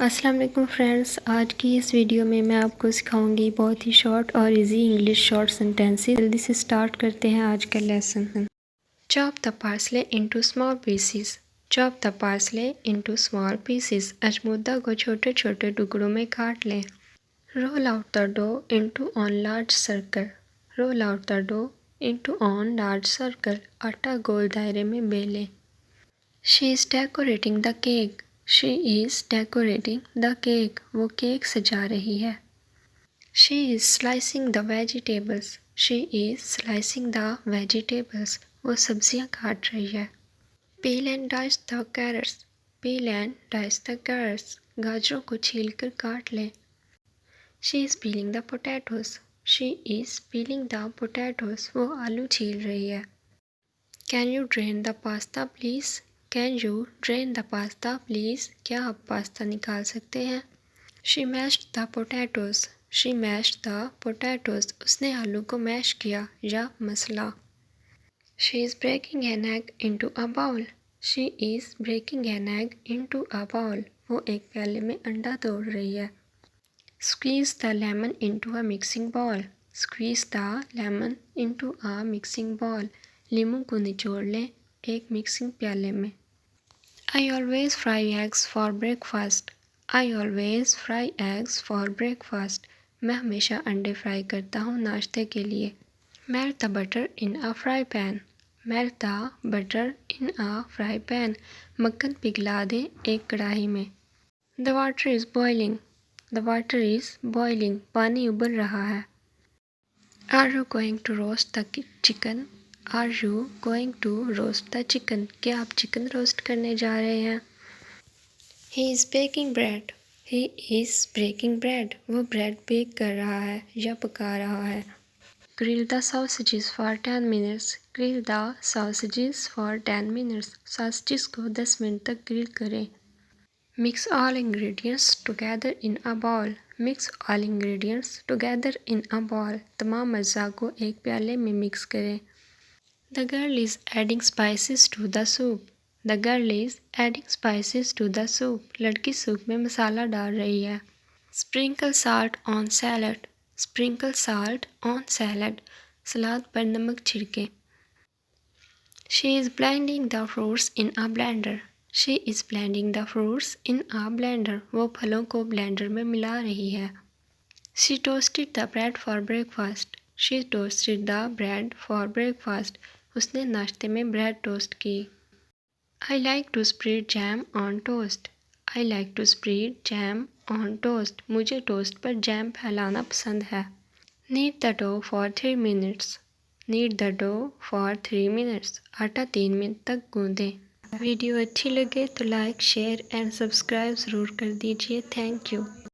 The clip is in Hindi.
अस्सलाम वालेकुम फ्रेंड्स, आज की इस वीडियो में मैं आपको सिखाऊंगी बहुत ही शॉर्ट और इजी इंग्लिश शॉर्ट सेंटेंसेस। जल्दी से स्टार्ट करते हैं आज का lesson. Chop the parsley into small pieces. Chop the parsley into small pieces. अजमोदा को छोटे छोटे टुकड़ों में काट लें। Roll out the dough into on large circle. Roll out the dough into on large circle. आटा गोल दायरे में बेलें। She is decorating the cake. She is decorating the cake. वो केक सजा रही है। She is slicing the vegetables. She is slicing the vegetables. वो सब्जियां काट रही है। Peel and dice the carrots. Peel and dice the carrots. गाजरों को छील कर काट लें। She is peeling the potatoes. She is peeling the potatoes. वो आलू छील रही है। Can you drain the pasta please. Can you drain the pasta please. क्या आप पास्ता निकाल सकते हैं। She mashed the potatoes. She mashed the potatoes. उसने आलू को मैश किया या मसला। She is breaking an egg into a bowl. She is breaking an egg into a bowl. वो एक प्याले में अंडा तोड़ रही है। Squeeze the lemon into a mixing bowl. Squeeze the lemon into a mixing bowl. लीमू को निचोड़ लें एक मिक्सिंग प्याले में। I always fry eggs for breakfast. I always fry eggs for breakfast. मैं हमेशा अंडे फ्राई करता हूँ नाश्ते के लिए। Melt the butter in a fry pan. Melt the butter in a fry pan. मक्खन पिघला दें एक कढ़ाई में। The water is boiling. The water is boiling. पानी उबल रहा है। Are you going to roast the chicken? Are you going to roast the chicken? क्या आप चिकन रोस्ट करने जा रहे हैं। He is baking bread. He is baking bread. वो ब्रेड बेक कर रहा है या पका रहा है। Grill the sausages for 10 minutes. Grill the sausages for 10 minutes. sausages को 10 मिनट तक ग्रिल करें। Mix all ingredients together in a bowl. Mix all ingredients together in a bowl. तमाम अज़्ज़ा को एक प्याले में मिक्स करें। The girl is adding spices to the soup. The girl is adding spices to the soup. लड़की सूप में मसाला डाल रही है। Sprinkle salt on salad. Sprinkle salt on salad. सलाद पर नमक छिड़कें। She is blending the fruits in a blender. She is blending the fruits in a blender. वो फलों को ब्लेंडर में मिला रही है। She toasted the bread for breakfast. She toasted the bread for breakfast. उसने नाश्ते में ब्रेड टोस्ट की। I like to spread jam on toast. I like to spread jam on toast. मुझे टोस्ट पर जैम फैलाना पसंद है। Knead the dough for 3 minutes. Knead the dough for 3 minutes. आटा 3 मिनट तक गूंदें। वीडियो अच्छी लगे तो लाइक शेयर एंड सब्सक्राइब ज़रूर कर दीजिए। Thank you.